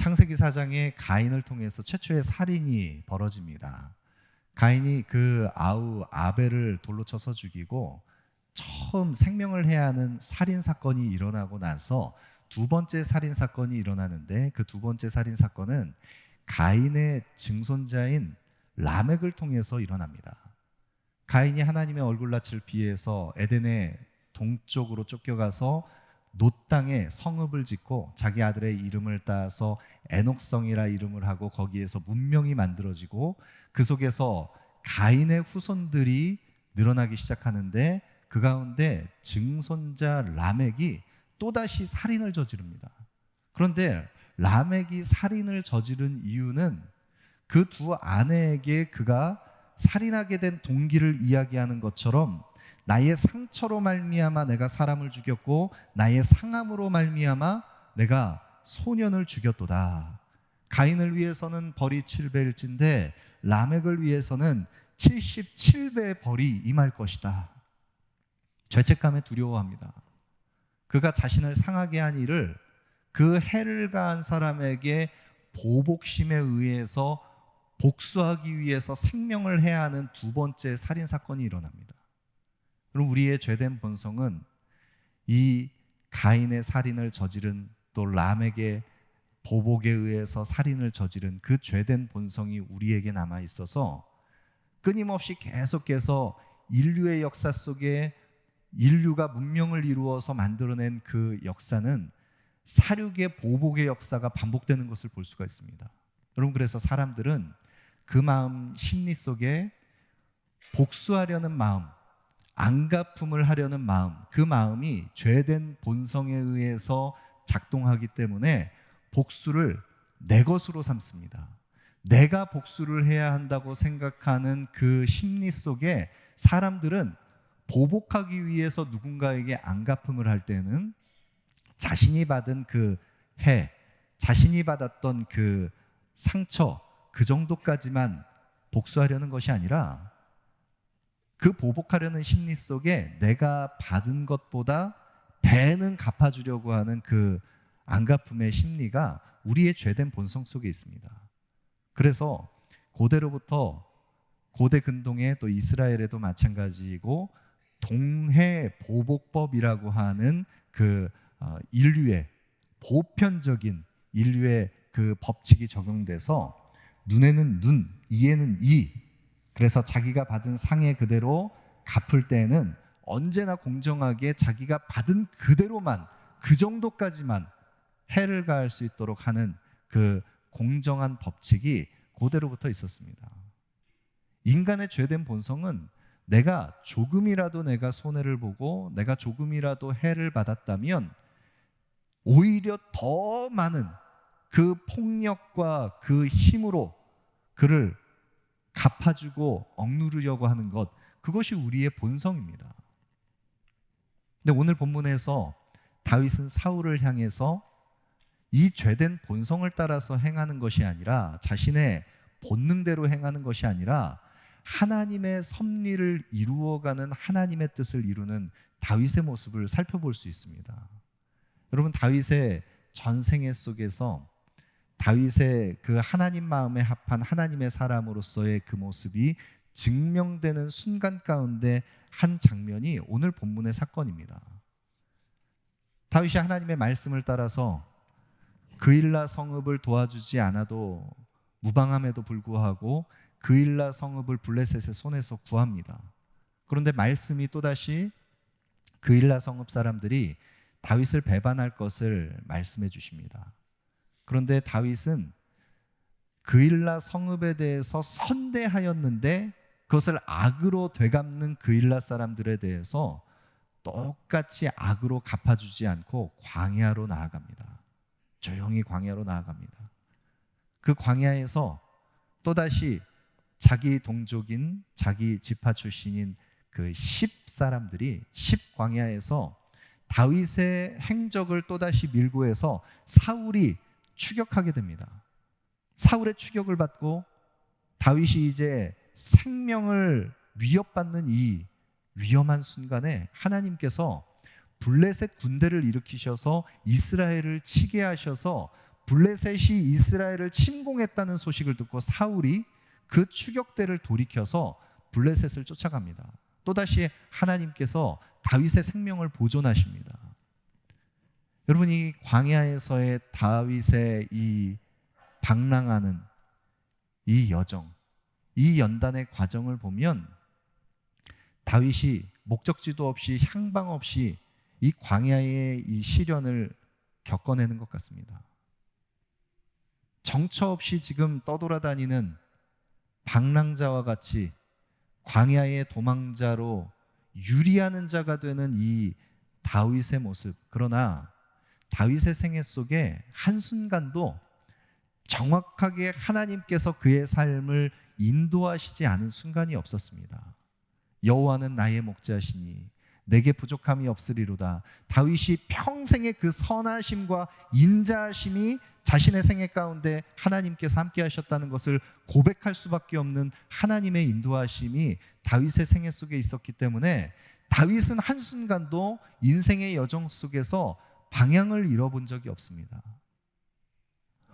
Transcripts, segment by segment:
창세기 4장에 가인을 통해서 최초의 살인이 벌어집니다. 가인이 그 아우 아벨을 돌로 쳐서 죽이고 처음 생명을 해야 하는 살인 사건이 일어나고 나서 두 번째 살인 사건이 일어나는데, 그 두 번째 살인 사건은 가인의 증손자인 라멕을 통해서 일어납니다. 가인이 하나님의 얼굴낯을 피해서 에덴의 동쪽으로 쫓겨가서 놋 땅에 성읍을 짓고 자기 아들의 이름을 따서 에녹성이라 이름을 하고 거기에서 문명이 만들어지고 그 속에서 가인의 후손들이 늘어나기 시작하는데, 그 가운데 증손자 라멕이 또다시 살인을 저지릅니다. 그런데 라멕이 살인을 저지른 이유는 그 두 아내에게 그가 살인하게 된 동기를 이야기하는 것처럼 나의 상처로 말미암아 내가 사람을 죽였고 나의 상함으로 말미암아 내가 소년을 죽였도다. 가인을 위해서는 벌이 7배일진데 라멕을 위해서는 77배의 벌이 임할 것이다. 죄책감에 두려워합니다. 그가 자신을 상하게 한 일을 그 해를 가한 사람에게 보복심에 의해서 복수하기 위해서 생명을 해야 하는 두 번째 살인 사건이 일어납니다. 그럼 우리의 죄된 본성은 이 가인의 살인을 저지른, 또 라멕의 보복에 의해서 살인을 저지른 그 죄된 본성이 우리에게 남아 있어서 끊임없이 계속해서 인류의 역사 속에 인류가 문명을 이루어서 만들어낸 그 역사는 살육의 보복의 역사가 반복되는 것을 볼 수가 있습니다. 여러분, 그래서 사람들은 그 마음 심리 속에 복수하려는 마음, 안갚음을 하려는 마음, 그 마음이 죄된 본성에 의해서 작동하기 때문에 복수를 내 것으로 삼습니다. 내가 복수를 해야 한다고 생각하는 그 심리 속에 사람들은 보복하기 위해서 누군가에게 안갚음을 할 때는 자신이 받은 그 해, 자신이 받았던 그 상처, 그 정도까지만 복수하려는 것이 아니라 그 보복하려는 심리 속에 내가 받은 것보다 배는 갚아주려고 하는 그 안갚음의 심리가 우리의 죄된 본성 속에 있습니다. 그래서 고대로부터 고대 근동에 또 이스라엘에도 마찬가지이고 동해 보복법이라고 하는 그 인류의 보편적인 인류의 그 법칙이 적용돼서 눈에는 눈, 이에는 이, 그래서 자기가 받은 상해 그대로 갚을 때에는 언제나 공정하게 자기가 받은 그대로만, 그 정도까지만 해를 가할 수 있도록 하는 그 공정한 법칙이 고대로부터 있었습니다. 인간의 죄된 본성은 내가 조금이라도 내가 손해를 보고 내가 조금이라도 해를 받았다면 오히려 더 많은 그 폭력과 그 힘으로 그를 갚아주고 억누르려고 하는 것, 그것이 우리의 본성입니다. 근데 오늘 본문에서 다윗은 사울을 향해서 이 죄된 본성을 따라서 행하는 것이 아니라, 자신의 본능대로 행하는 것이 아니라 하나님의 섭리를 이루어가는, 하나님의 뜻을 이루는 다윗의 모습을 살펴볼 수 있습니다. 여러분, 다윗의 전생애 속에서 다윗의 그 하나님 마음에 합한 하나님의 사람으로서의 그 모습이 증명되는 순간 가운데 한 장면이 오늘 본문의 사건입니다. 다윗이 하나님의 말씀을 따라서 그일라 성읍을 도와주지 않아도 무방함에도 불구하고 그일라 성읍을 블레셋의 손에서 구합니다. 그런데 말씀이 또다시 그일라 성읍 사람들이 다윗을 배반할 것을 말씀해 주십니다. 그런데 다윗은 그일라 성읍에 대해서 선대하였는데 그것을 악으로 되갚는 그일라 사람들에 대해서 똑같이 악으로 갚아주지 않고 광야로 나아갑니다. 조용히 광야로 나아갑니다. 그 광야에서 또다시 자기 동족인, 자기 지파 출신인 그 10사람들이 10광야에서 다윗의 행적을 또다시 밀고 해서 사울이 추격하게 됩니다. 사울의 추격을 받고 다윗이 이제 생명을 위협받는 이 위험한 순간에 하나님께서 블레셋 군대를 일으키셔서 이스라엘을 치게 하셔서 블레셋이 이스라엘을 침공했다는 소식을 듣고 사울이 그 추격대를 돌이켜서 블레셋을 쫓아갑니다. 또다시 하나님께서 다윗의 생명을 보존하십니다. 여러분, 이 광야에서의 다윗의 이 방랑하는 이 여정, 이 연단의 과정을 보면 다윗이 목적지도 없이 향방 없이 이 광야의 이 시련을 겪어내는 것 같습니다. 정처 없이 지금 떠돌아다니는 방랑자와 같이 광야의 도망자로 유리하는 자가 되는 이 다윗의 모습. 그러나 다윗의 생애 속에 한순간도 정확하게 하나님께서 그의 삶을 인도하시지 않은 순간이 없었습니다. 여호와는 나의 목자시니 내게 부족함이 없으리로다. 다윗이 평생의 그 선하심과 인자하심이 자신의 생애 가운데 하나님께서 함께 하셨다는 것을 고백할 수밖에 없는 하나님의 인도하심이 다윗의 생애 속에 있었기 때문에 다윗은 한순간도 인생의 여정 속에서 방향을 잃어본 적이 없습니다.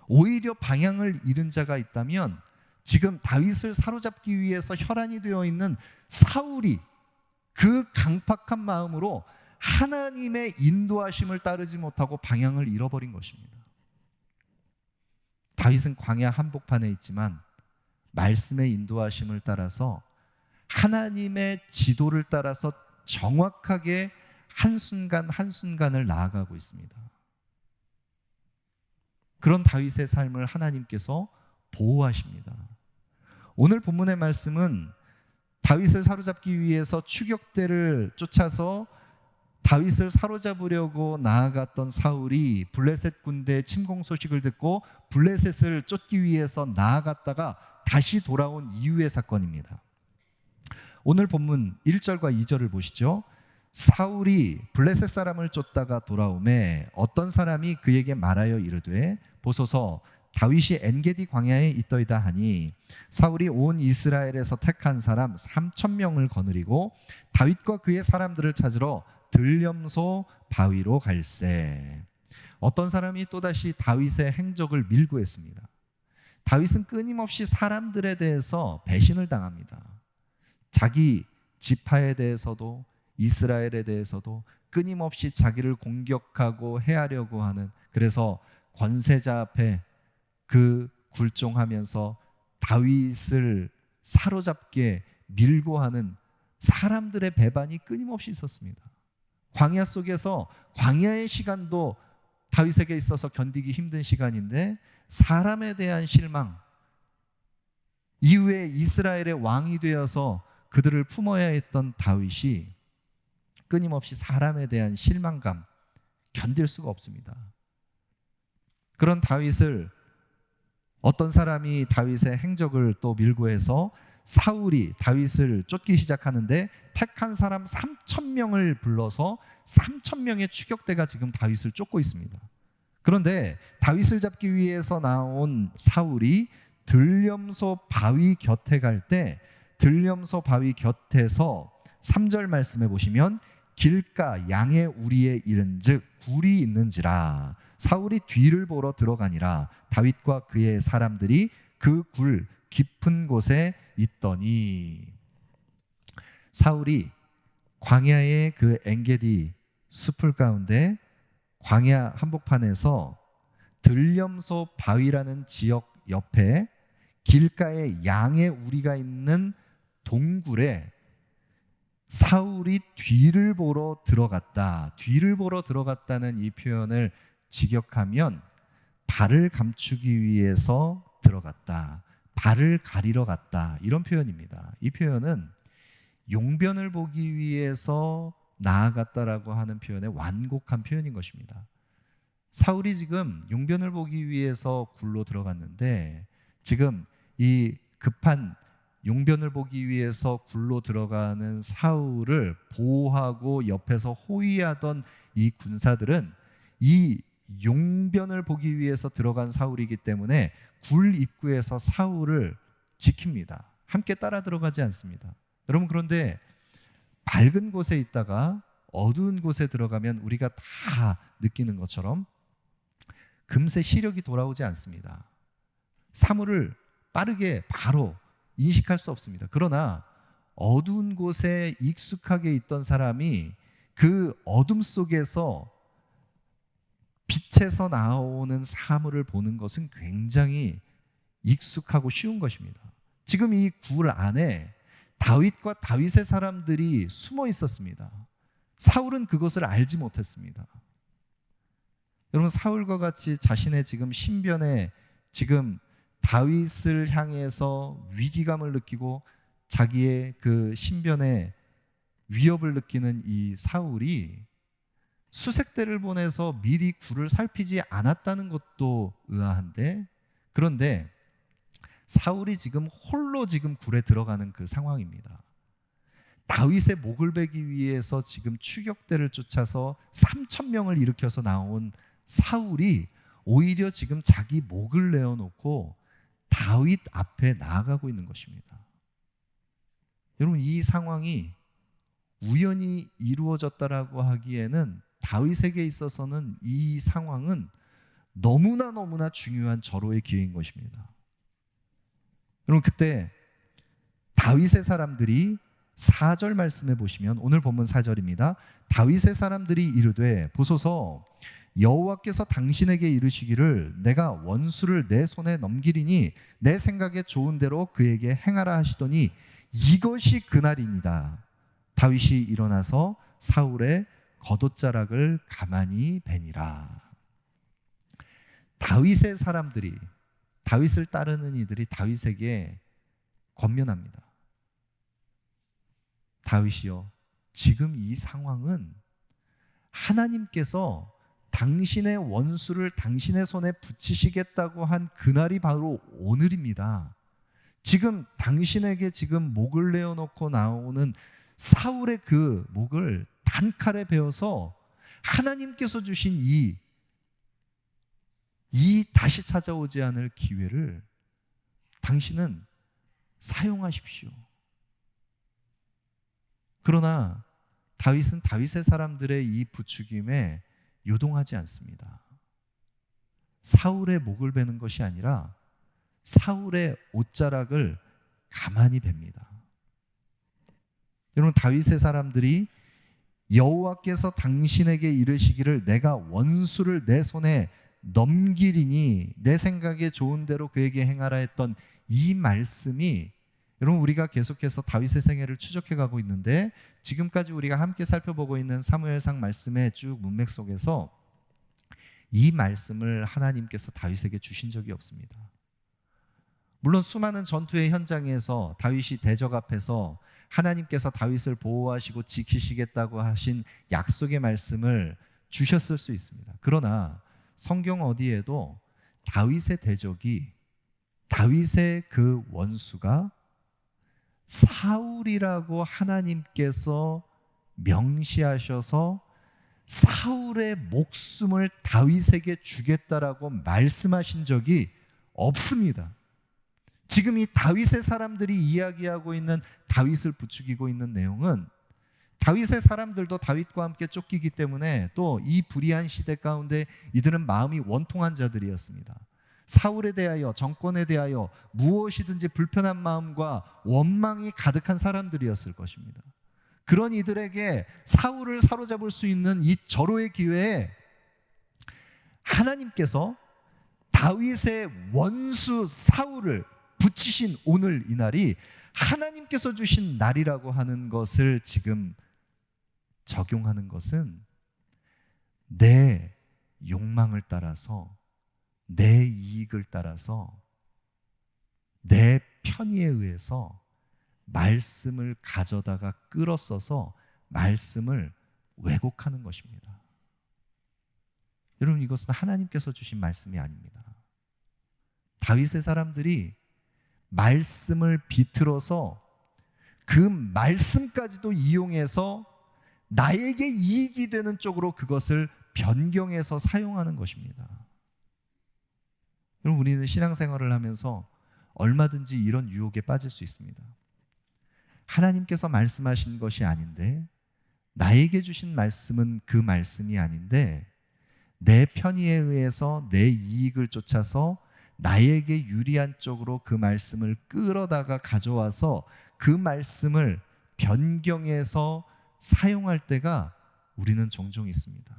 오히려 방향을 잃은 자가 있다면 지금 다윗을 사로잡기 위해서 혈안이 되어 있는 사울이 그 강팍한 마음으로 하나님의 인도하심을 따르지 못하고 방향을 잃어버린 것입니다. 다윗은 광야 한복판에 있지만 말씀의 인도하심을 따라서 하나님의 지도를 따라서 정확하게 한순간 한순간을 나아가고 있습니다. 그런 다윗의 삶을 하나님께서 보호하십니다. 오늘 본문의 말씀은 다윗을 사로잡기 위해서 추격대를 쫓아서 다윗을 사로잡으려고 나아갔던 사울이 블레셋 군대의 침공 소식을 듣고 블레셋을 쫓기 위해서 나아갔다가 다시 돌아온 이후의 사건입니다. 오늘 본문 1절과 2절을 보시죠. 사울이 블레셋 사람을 쫓다가 돌아오매 어떤 사람이 그에게 말하여 이르되 보소서 다윗이 엔게디 광야에 있더이다 하니 사울이 온 이스라엘에서 택한 사람 3,000명을 거느리고 다윗과 그의 사람들을 찾으러 들염소 바위로 갈새. 어떤 사람이 또다시 다윗의 행적을 밀고 했습니다. 다윗은 끊임없이 사람들에 대해서 배신을 당합니다. 자기 지파에 대해서도 이스라엘에 대해서도 끊임없이 자기를 공격하고 해하려고 하는, 그래서 권세자 앞에 그 굴종하면서 다윗을 사로잡게 밀고 하는 사람들의 배반이 끊임없이 있었습니다. 광야 속에서 광야의 시간도 다윗에게 있어서 견디기 힘든 시간인데 사람에 대한 실망, 이후에 이스라엘의 왕이 되어서 그들을 품어야 했던 다윗이 끊임없이 사람에 대한 실망감 견딜 수가 없습니다. 그런 다윗을 어떤 사람이 다윗의 행적을 또 밀고 해서 사울이 다윗을 쫓기 시작하는데 택한 사람 3,000명을 불러서 3,000명의 추격대가 지금 다윗을 쫓고 있습니다. 그런데 다윗을 잡기 위해서 나온 사울이 들염소 바위 곁에 갈 때 들염소 바위 곁에서 3절 말씀해 보시면 길가 양의 우리에 이른즉 굴이 있는지라 사울이 뒤를 보러 들어가니라 다윗과 그의 사람들이 그 굴 깊은 곳에 있더니. 사울이 광야의 그 엔게디 숲을 가운데 광야 한복판에서 들염소 바위라는 지역 옆에 길가에 양의 우리가 있는 동굴에 사울이 뒤를 보러 들어갔다. 뒤를 보러 들어갔다는 이 표현을 직역하면 발을 감추기 위해서 들어갔다, 발을 가리러 갔다, 이런 표현입니다. 이 표현은 용변을 보기 위해서 나아갔다라고 하는 표현의 완곡한 표현인 것입니다. 사울이 지금 용변을 보기 위해서 굴로 들어갔는데 지금 이 급한 용변을 보기 위해서 굴로 들어가는 사울을 보호하고 옆에서 호위하던 이 군사들은 이 용변을 보기 위해서 들어간 사울이기 때문에 굴 입구에서 사울을 지킵니다. 함께 따라 들어가지 않습니다. 여러분, 그런데 밝은 곳에 있다가 어두운 곳에 들어가면 우리가 다 느끼는 것처럼 금세 시력이 돌아오지 않습니다. 사물을 빠르게 바로 인식할 수 없습니다. 그러나 어두운 곳에 익숙하게 있던 사람이 그 어둠 속에서 빛에서 나오는 사물을 보는 것은 굉장히 익숙하고 쉬운 것입니다. 지금 이 굴 안에 다윗과 다윗의 사람들이 숨어 있었습니다. 사울은 그것을 알지 못했습니다. 여러분, 사울과 같이 자신의 지금 신변에 지금 다윗을 향해서 위기감을 느끼고 자기의 그 신변에 위협을 느끼는 이 사울이 수색대를 보내서 미리 굴을 살피지 않았다는 것도 의아한데, 그런데 사울이 지금 홀로 지금 굴에 들어가는 그 상황입니다. 다윗의 목을 베기 위해서 지금 추격대를 쫓아서 3,000명을 일으켜서 나온 사울이 오히려 지금 자기 목을 내어놓고 다윗 앞에 나아가고 있는 것입니다. 여러분, 이 상황이 우연히 이루어졌다라고 하기에는 다윗에게 있어서는 이 상황은 너무나 중요한 절호의 기회인 것입니다. 여러분, 그때 다윗의 사람들이 4절 말씀해 보시면, 오늘 본문 4절입니다. 다윗의 사람들이 이르되 보소서, 여호와께서 당신에게 이르시기를 내가 원수를 내 손에 넘기리니 내 생각에 좋은 대로 그에게 행하라 하시더니 이것이 그날이니이다. 다윗이 일어나서 사울의 겉옷자락을 가만히 베니라. 다윗의 사람들이, 다윗을 따르는 이들이 다윗에게 권면합니다. 다윗이여, 지금 이 상황은 하나님께서 당신의 원수를 당신의 손에 붙이시겠다고 한 그날이 바로 오늘입니다. 지금 당신에게 지금 목을 내어놓고 나오는 사울의 그 목을 단칼에 베어서 하나님께서 주신 이 다시 찾아오지 않을 기회를 당신은 사용하십시오. 그러나 다윗은 다윗의 사람들의 이 부추김에 요동하지 않습니다. 사울의 목을 베는 것이 아니라 사울의 옷자락을 가만히 뱁니다. 여러분, 다윗의 사람들이 여호와께서 당신에게 이르시기를 내가 원수를 내 손에 넘기리니 내 생각에 좋은 대로 그에게 행하라 했던 이 말씀이, 여러분, 우리가 계속해서 다윗의 생애를 추적해 가고 있는데 지금까지 우리가 함께 살펴보고 있는 사무엘상 말씀의 쭉 문맥 속에서 이 말씀을 하나님께서 다윗에게 주신 적이 없습니다. 물론 수많은 전투의 현장에서 다윗이 대적 앞에서 하나님께서 다윗을 보호하시고 지키시겠다고 하신 약속의 말씀을 주셨을 수 있습니다. 그러나 성경 어디에도 다윗의 대적이, 다윗의 그 원수가 사울이라고 하나님께서 명시하셔서 사울의 목숨을 다윗에게 주겠다라고 말씀하신 적이 없습니다. 지금 이 다윗의 사람들이 이야기하고 있는, 다윗을 부추기고 있는 내용은 다윗의 사람들도 다윗과 함께 쫓기기 때문에 또 이 불의한 시대 가운데 이들은 마음이 원통한 자들이었습니다. 사울에 대하여, 정권에 대하여 무엇이든지 불편한 마음과 원망이 가득한 사람들이었을 것입니다. 그런 이들에게 사울을 사로잡을 수 있는 이 절호의 기회에 하나님께서 다윗의 원수 사울을 붙이신 오늘 이 날이 하나님께서 주신 날이라고 하는 것을 지금 적용하는 것은 내 욕망을 따라서, 내 이익을 따라서, 내 편의에 의해서 말씀을 가져다가 끌어써서 말씀을 왜곡하는 것입니다. 여러분, 이것은 하나님께서 주신 말씀이 아닙니다. 다윗의 사람들이 말씀을 비틀어서 그 말씀까지도 이용해서 나에게 이익이 되는 쪽으로 그것을 변경해서 사용하는 것입니다. 여러분, 우리는 신앙생활을 하면서 얼마든지 이런 유혹에 빠질 수 있습니다. 하나님께서 말씀하신 것이 아닌데, 나에게 주신 말씀은 그 말씀이 아닌데, 내 편의에 의해서 내 이익을 쫓아서 나에게 유리한 쪽으로 그 말씀을 끌어다가 가져와서 그 말씀을 변경해서 사용할 때가 우리는 종종 있습니다.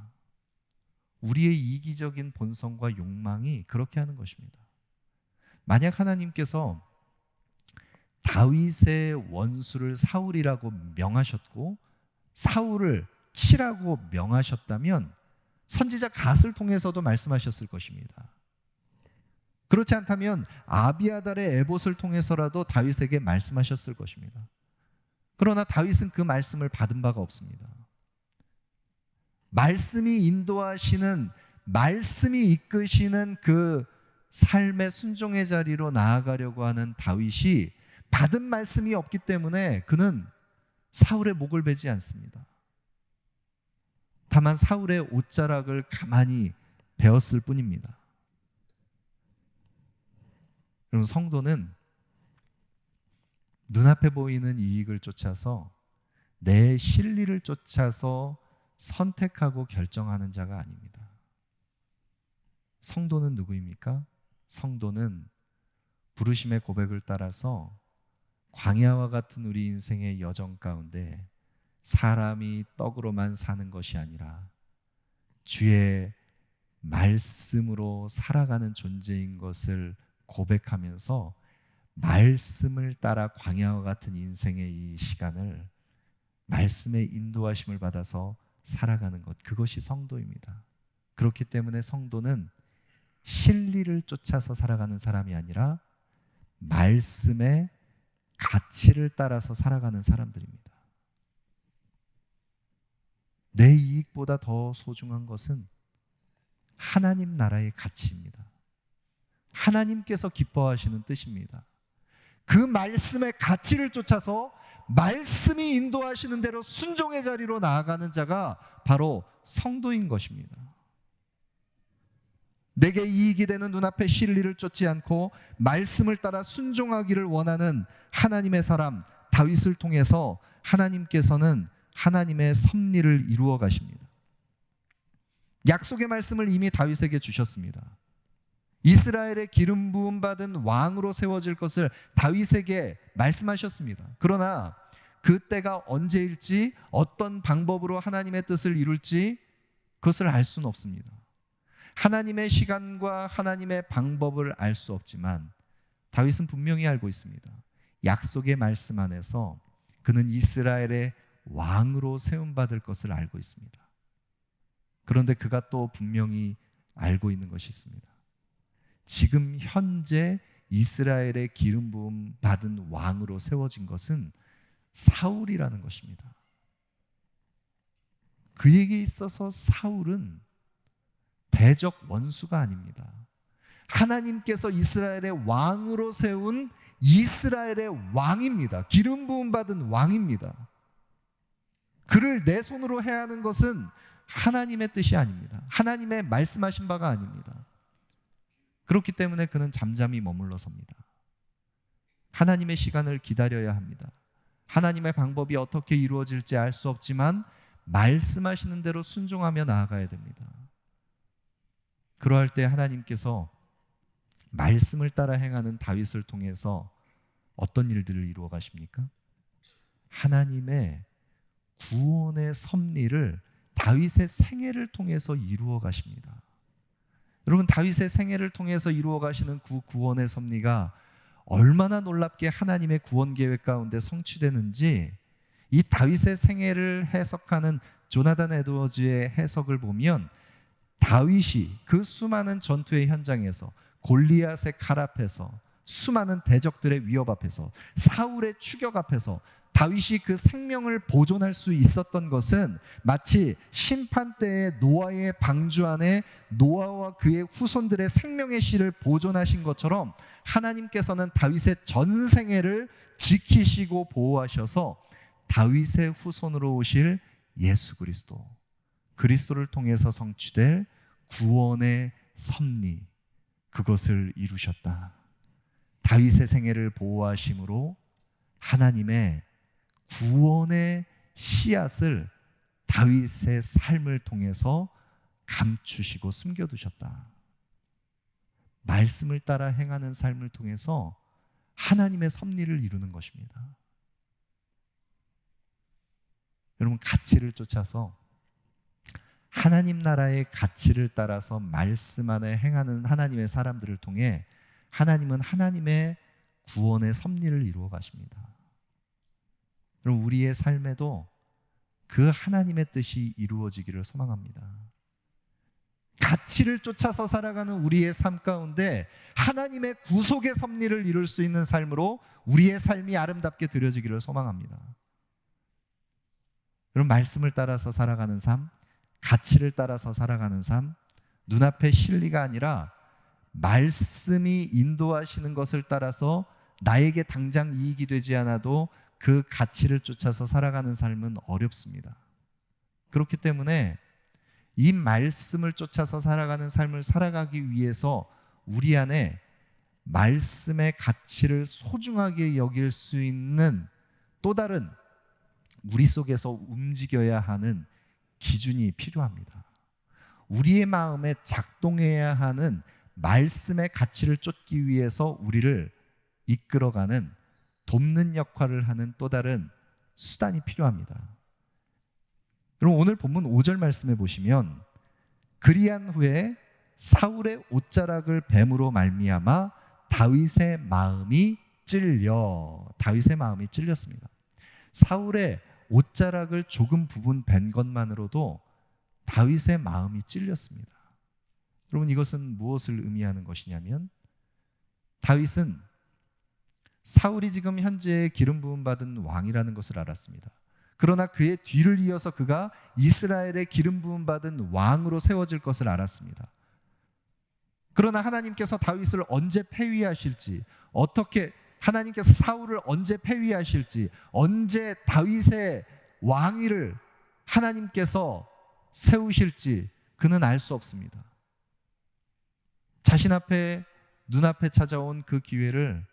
우리의 이기적인 본성과 욕망이 그렇게 하는 것입니다. 만약 하나님께서 다윗의 원수를 사울이라고 명하셨고 사울을 치라고 명하셨다면 선지자 갓을 통해서도 말씀하셨을 것입니다. 그렇지 않다면 아비아달의 에봇을 통해서라도 다윗에게 말씀하셨을 것입니다. 그러나 다윗은 그 말씀을 받은 바가 없습니다. 말씀이 인도하시는, 말씀이 이끄시는 그 삶의 순종의 자리로 나아가려고 하는 다윗이 받은 말씀이 없기 때문에 그는 사울의 목을 베지 않습니다. 다만 사울의 옷자락을 가만히 베었을 뿐입니다. 여러분, 성도는 눈앞에 보이는 이익을 쫓아서 내 실리를 쫓아서 선택하고 결정하는 자가 아닙니다. 성도는 누구입니까? 성도는 부르심의 고백을 따라서 광야와 같은 우리 인생의 여정 가운데 사람이 떡으로만 사는 것이 아니라 주의 말씀으로 살아가는 존재인 것을 고백하면서 말씀을 따라 광야와 같은 인생의 이 시간을 말씀의 인도하심을 받아서 살아가는 것, 그것이 성도입니다. 그렇기 때문에 성도는 실리를 쫓아서 살아가는 사람이 아니라 말씀의 가치를 따라서 살아가는 사람들입니다. 내 이익보다 더 소중한 것은 하나님 나라의 가치입니다. 하나님께서 기뻐하시는 뜻입니다. 그 말씀의 가치를 쫓아서 말씀이 인도하시는 대로 순종의 자리로 나아가는 자가 바로 성도인 것입니다. 내게 이익이 되는 눈앞의 실리를 쫓지 않고 말씀을 따라 순종하기를 원하는 하나님의 사람 다윗을 통해서 하나님께서는 하나님의 섭리를 이루어 가십니다. 약속의 말씀을 이미 다윗에게 주셨습니다. 이스라엘의 기름 부음 받은 왕으로 세워질 것을 다윗에게 말씀하셨습니다. 그러나 그 때가 언제일지, 어떤 방법으로 하나님의 뜻을 이룰지 그것을 알 수는 없습니다. 하나님의 시간과 하나님의 방법을 알 수 없지만 다윗은 분명히 알고 있습니다. 약속의 말씀 안에서 그는 이스라엘의 왕으로 세움받을 것을 알고 있습니다. 그런데 그가 또 분명히 알고 있는 것이 있습니다. 지금 현재 이스라엘의 기름 부음 받은 왕으로 세워진 것은 사울이라는 것입니다. 그에게 있어서 사울은 대적 원수가 아닙니다. 하나님께서 이스라엘의 왕으로 세운 이스라엘의 왕입니다. 기름 부음 받은 왕입니다. 그를 내 손으로 해야 하는 것은 하나님의 뜻이 아닙니다. 하나님의 말씀하신 바가 아닙니다. 그렇기 때문에 그는 잠잠히 머물러 섭니다. 하나님의 시간을 기다려야 합니다. 하나님의 방법이 어떻게 이루어질지 알 수 없지만 말씀하시는 대로 순종하며 나아가야 됩니다. 그러할 때 하나님께서 말씀을 따라 행하는 다윗을 통해서 어떤 일들을 이루어 가십니까? 하나님의 구원의 섭리를 다윗의 생애를 통해서 이루어 가십니다. 여러분, 다윗의 생애를 통해서 이루어 가시는 구원의 섭리가 얼마나 놀랍게 하나님의 구원 계획 가운데 성취되는지 이 다윗의 생애를 해석하는 조나단 에드워즈의 해석을 보면 다윗이 그 수많은 전투의 현장에서 골리앗의 칼 앞에서 수많은 대적들의 위협 앞에서 사울의 추격 앞에서 다윗이 그 생명을 보존할 수 있었던 것은 마치 심판 때의 노아의 방주 안에 노아와 그의 후손들의 생명의 씨를 보존하신 것처럼 하나님께서는 다윗의 전 생애를 지키시고 보호하셔서 다윗의 후손으로 오실 예수 그리스도를 통해서 성취될 구원의 섭리, 그것을 이루셨다. 다윗의 생애를 보호하심으로 하나님의 구원의 씨앗을 다윗의 삶을 통해서 감추시고 숨겨두셨다. 말씀을 따라 행하는 삶을 통해서 하나님의 섭리를 이루는 것입니다. 여러분, 가치를 쫓아서 하나님 나라의 가치를 따라서 말씀 안에 행하는 하나님의 사람들을 통해 하나님은 하나님의 구원의 섭리를 이루어 가십니다. 여러분, 우리의 삶에도 그 하나님의 뜻이 이루어지기를 소망합니다. 가치를 쫓아서 살아가는 우리의 삶 가운데 하나님의 구속의 섭리를 이룰 수 있는 삶으로 우리의 삶이 아름답게 드려지기를 소망합니다. 여러분, 말씀을 따라서 살아가는 삶, 가치를 따라서 살아가는 삶, 눈앞의 실리가 아니라 말씀이 인도하시는 것을 따라서 나에게 당장 이익이 되지 않아도 그 가치를 쫓아서 살아가는 삶은 어렵습니다. 그렇기 때문에 이 말씀을 쫓아서 살아가는 삶을 살아가기 위해서 우리 안에 말씀의 가치를 소중하게 여길 수 있는 또 다른 우리 속에서 움직여야 하는 기준이 필요합니다. 우리의 마음에 작동해야 하는 말씀의 가치를 쫓기 위해서 우리를 이끌어가는 돕는 역할을 하는 또 다른 수단이 필요합니다. 여러분, 오늘 본문 5절 말씀에 보시면 그리한 후에 사울의 옷자락을 뱀으로 말미암아 다윗의 마음이 찔렸습니다. 사울의 옷자락을 조금 부분 벤 것만으로도 다윗의 마음이 찔렸습니다. 여러분, 이것은 무엇을 의미하는 것이냐면 다윗은 사울이 지금 현재 기름 부음 받은 왕이라는 것을 알았습니다. 그러나 그의 뒤를 이어서 그가 이스라엘의 기름 부음 받은 왕으로 세워질 것을 알았습니다. 그러나 하나님께서 다윗을 언제 폐위하실지, 어떻게 하나님께서 사울을 언제 폐위하실지, 언제 다윗의 왕위를 하나님께서 세우실지 그는 알 수 없습니다. 자신 앞에 눈앞에 찾아온 그 기회를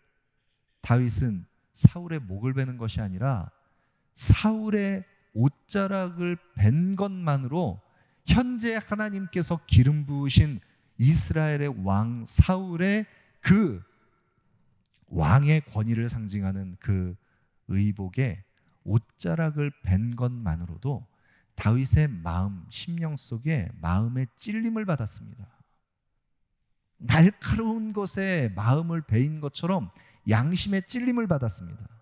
다윗은 사울의 목을 베는 것이 아니라 사울의 옷자락을 벤 것만으로 현재 하나님께서 기름 부으신 이스라엘의 왕 사울의 그 왕의 권위를 상징하는 그 의복에 옷자락을 벤 것만으로도 다윗의 마음, 심령 속에 마음의 찔림을 받았습니다. 날카로운 것에 마음을 베인 것처럼 양심의 찔림을 받았습니다.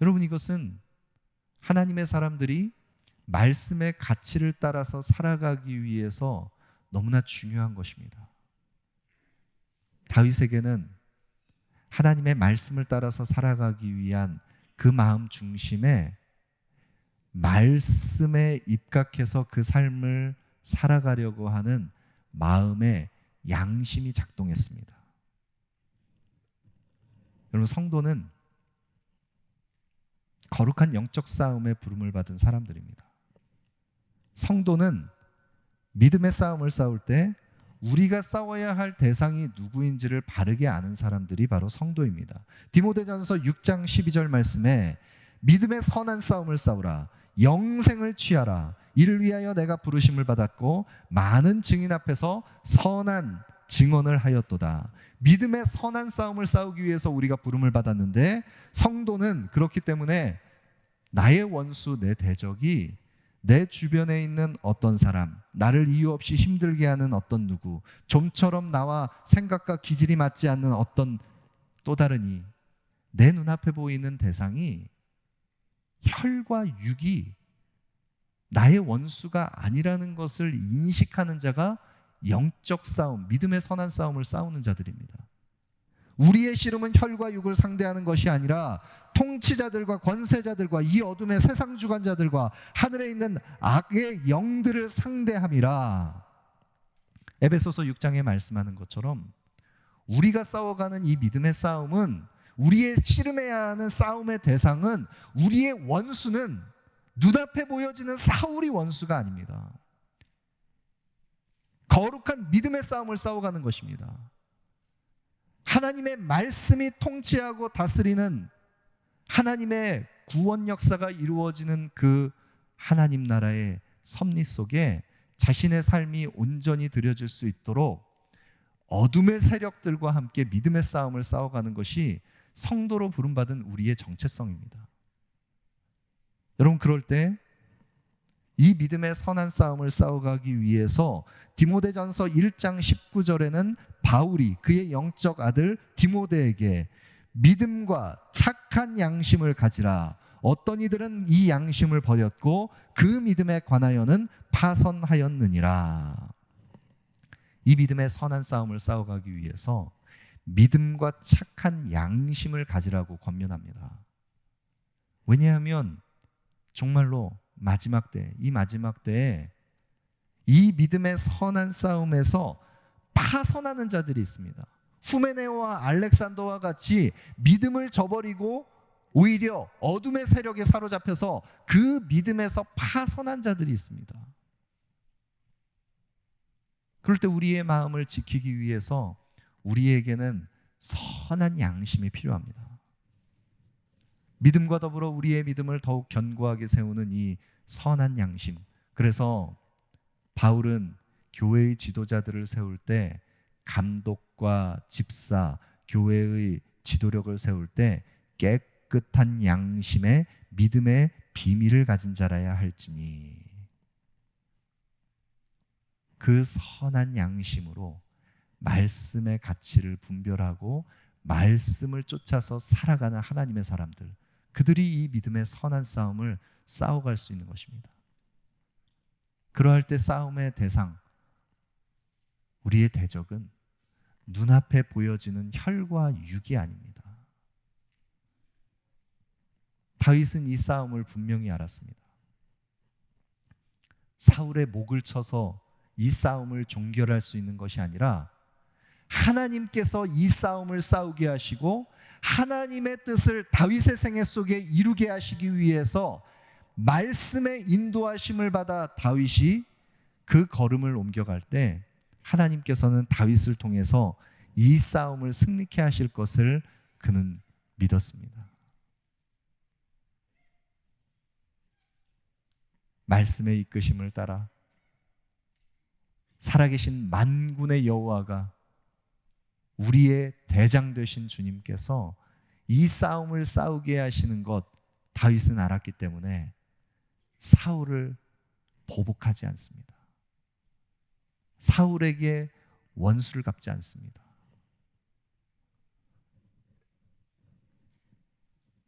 여러분, 이것은 하나님의 사람들이 말씀의 가치를 따라서 살아가기 위해서 너무나 중요한 것입니다. 다윗에게는 하나님의 말씀을 따라서 살아가기 위한 그 마음 중심에 말씀에 입각해서 그 삶을 살아가려고 하는 마음의 양심이 작동했습니다. 여러분, 성도는 거룩한 영적 싸움에 부름을 받은 사람들입니다. 성도는 믿음의 싸움을 싸울 때 우리가 싸워야 할 대상이 누구인지를 바르게 아는 사람들이 바로 성도입니다. 디모데전서 6장 12절 말씀에 믿음의 선한 싸움을 싸우라, 영생을 취하라, 이를 위하여 내가 부르심을 받았고 많은 증인 앞에서 선한 증언을 하였도다. 믿음의 선한 싸움을 싸우기 위해서 우리가 부름을 받았는데, 성도는 그렇기 때문에 나의 원수, 내 대적이 내 주변에 있는 어떤 사람, 나를 이유 없이 힘들게 하는 어떤 누구, 좀처럼 나와 생각과 기질이 맞지 않는 어떤 또 다른 이, 내 눈앞에 보이는 대상이 혈과 육이 나의 원수가 아니라는 것을 인식하는 자가 영적 싸움, 믿음의 선한 싸움을 싸우는 자들입니다. 우리의 씨름은 혈과 육을 상대하는 것이 아니라 통치자들과 권세자들과 이 어둠의 세상 주관자들과 하늘에 있는 악의 영들을 상대함이라. 에베소서 6장에 말씀하는 것처럼 우리가 싸워가는 이 믿음의 싸움은, 우리의 씨름해야 하는 싸움의 대상은, 우리의 원수는 눈앞에 보여지는 사울이 원수가 아닙니다. 거룩한 믿음의 싸움을 싸워가는 것입니다. 하나님의 말씀이 통치하고 다스리는 하나님의 구원 역사가 이루어지는 그 하나님 나라의 섭리 속에 자신의 삶이 온전히 드려질 수 있도록 어둠의 세력들과 함께 믿음의 싸움을 싸워가는 것이 성도로 부름받은 우리의 정체성입니다. 여러분, 그럴 때 이 믿음의 선한 싸움을 싸워가기 위해서 디모데전서 1장 19절에는 바울이 그의 영적 아들 디모데에게 믿음과 착한 양심을 가지라. 어떤 이들은 이 양심을 버렸고 그 믿음에 관하여는 파선하였느니라. 이 믿음의 선한 싸움을 싸워가기 위해서 믿음과 착한 양심을 가지라고 권면합니다. 왜냐하면 정말로 마지막 때, 이 마지막 때에 이 믿음의 선한 싸움에서 파선하는 자들이 있습니다. 후메네오와 알렉산더와 같이 믿음을 저버리고 오히려 어둠의 세력에 사로잡혀서 그 믿음에서 파선한 자들이 있습니다. 그럴 때 우리의 마음을 지키기 위해서 우리에게는 선한 양심이 필요합니다. 믿음과 더불어 우리의 믿음을 더욱 견고하게 세우는 이 선한 양심. 그래서 바울은 교회의 지도자들을 세울 때 감독과 집사, 교회의 지도력을 세울 때 깨끗한 양심의 믿음의 비밀을 가진 자라야 할지니 그 선한 양심으로 말씀의 가치를 분별하고 말씀을 쫓아서 살아가는 하나님의 사람들, 그들이 이 믿음의 선한 싸움을 싸워갈 수 있는 것입니다. 그러할 때 싸움의 대상, 우리의 대적은 눈앞에 보여지는 혈과 육이 아닙니다. 다윗은 이 싸움을 분명히 알았습니다. 사울의 목을 쳐서 이 싸움을 종결할 수 있는 것이 아니라 하나님께서 이 싸움을 싸우게 하시고 하나님의 뜻을 다윗의 생애 속에 이루게 하시기 위해서 말씀의 인도하심을 받아 다윗이 그 걸음을 옮겨갈 때 하나님께서는 다윗을 통해서 이 싸움을 승리케 하실 것을 그는 믿었습니다. 말씀의 이끄심을 따라 살아계신 만군의 여호와가 우리의 대장 되신 주님께서 이 싸움을 싸우게 하시는 것 다윗은 알았기 때문에 사울을 보복하지 않습니다. 사울에게 원수를 갚지 않습니다.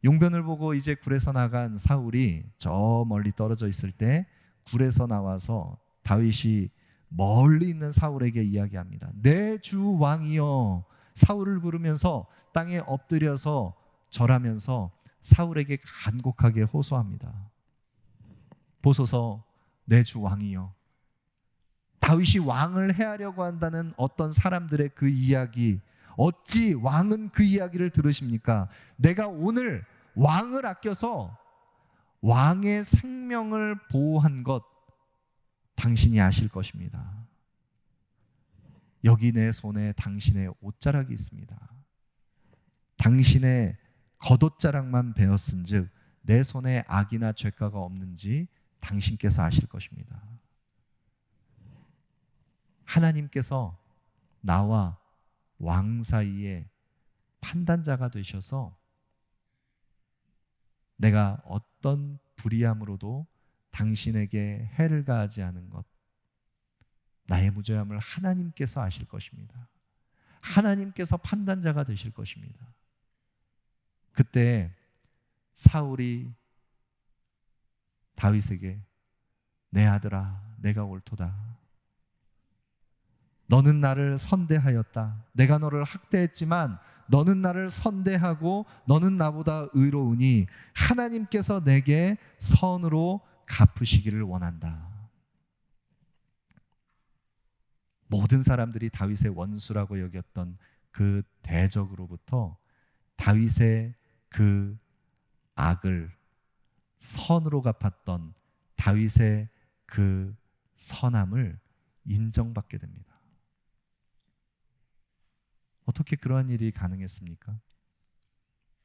용변을 보고 이제 굴에서 나간 사울이 저 멀리 떨어져 있을 때 굴에서 나와서 다윗이 멀리 있는 사울에게 이야기합니다. 내 주 왕이여, 사울을 부르면서 땅에 엎드려서 절하면서 사울에게 간곡하게 호소합니다. 보소서, 내 주 왕이여. 다윗이 왕을 해하려고 한다는 어떤 사람들의 그 이야기, 어찌 왕은 그 이야기를 들으십니까? 내가 오늘 왕을 아껴서 왕의 생명을 보호한 것 당신이 아실 것입니다. 여기 내 손에 당신의 옷자락이 있습니다. 당신의 겉옷자락만 베었은즉 내 손에 악이나 죄가가 없는지 당신께서 아실 것입니다. 하나님께서 나와 왕 사이에 판단자가 되셔서 내가 어떤 불의함으로도 당신에게 해를 가하지 않은 것, 나의 무죄함을 하나님께서 아실 것입니다. 하나님께서 판단자가 되실 것입니다. 그때 사울이 다윗에게 내 아들아, 내가 옳도다. 너는 나를 선대하였다. 내가 너를 학대했지만 너는 나를 선대하고 너는 나보다 의로우니 하나님께서 내게 선으로 갚으시기를 원한다. 모든 사람들이 다윗의 원수라고 여겼던 그 대적으로부터 다윗의 그 악을 선으로 갚았던 다윗의 그 선함을 인정받게 됩니다. 어떻게 그러한 일이 가능했습니까?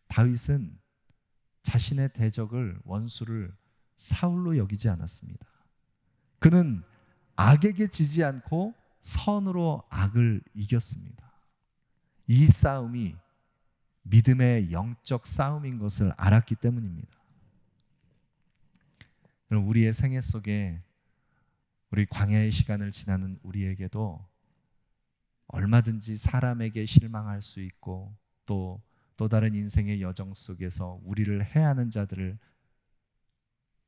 다윗은 자신의 대적을, 원수를 사울로 여기지 않았습니다. 그는 악에게 지지 않고 선으로 악을 이겼습니다. 이 싸움이 믿음의 영적 싸움인 것을 알았기 때문입니다. 그럼 우리의 생애 속에 우리 광야의 시간을 지나는 우리에게도 얼마든지 사람에게 실망할 수 있고 또 다른 인생의 여정 속에서 우리를 해하는 자들을,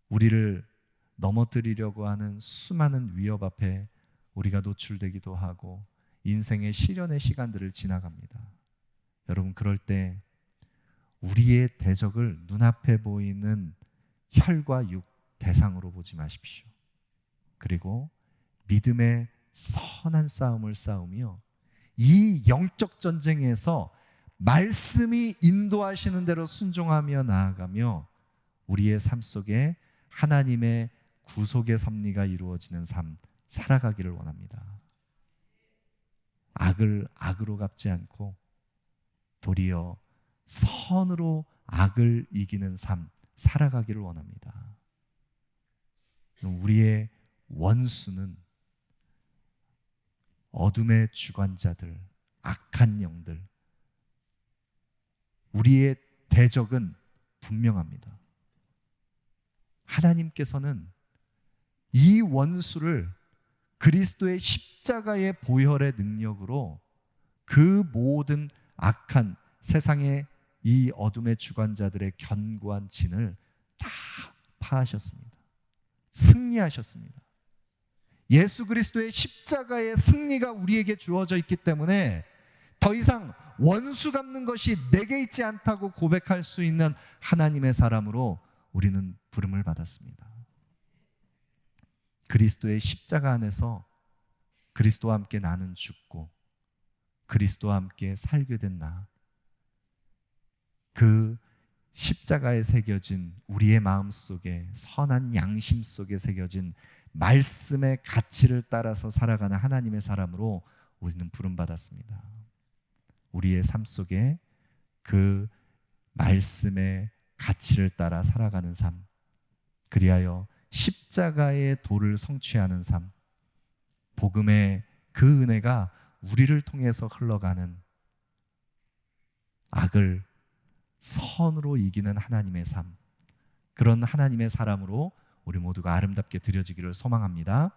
우리를 넘어뜨리려고 하는 수많은 위협 앞에 우리가 노출되기도 하고 인생의 시련의 시간들을 지나갑니다. 여러분, 그럴 때 우리의 대적을 눈앞에 보이는 혈과 육 대상으로 보지 마십시오. 그리고 믿음의 선한 싸움을 싸우며 이 영적 전쟁에서 말씀이 인도하시는 대로 순종하며 나아가며 우리의 삶 속에 하나님의 구속의 섭리가 이루어지는 삶 살아가기를 원합니다. 악을 악으로 갚지 않고 도리어 선으로 악을 이기는 삶 살아가기를 원합니다. 우리의 원수는 어둠의 주관자들, 악한 영들, 우리의 대적은 분명합니다. 하나님께서는 이 원수를 그리스도의 십자가의 보혈의 능력으로 그 모든 악한 세상의 이 어둠의 주관자들의 견고한 진을 다 파하셨습니다. 승리하셨습니다. 예수 그리스도의 십자가의 승리가 우리에게 주어져 있기 때문에 더 이상 원수 갚는 것이 내게 있지 않다고 고백할 수 있는 하나님의 사람으로 우리는 부름을 받았습니다. 그리스도의 십자가 안에서 그리스도와 함께 나는 죽고 그리스도와 함께 살게 된 나, 그 십자가에 새겨진 우리의 마음 속에, 선한 양심 속에 새겨진 말씀의 가치를 따라서 살아가는 하나님의 사람으로 우리는 부름받았습니다. 우리의 삶 속에 그 말씀의 가치를 따라 살아가는 삶, 그리하여 십자가의 도를 성취하는 삶, 복음의 그 은혜가 우리를 통해서 흘러가는 악을 선으로 이기는 하나님의 삶, 그런 하나님의 사람으로 우리 모두가 아름답게 드려지기를 소망합니다.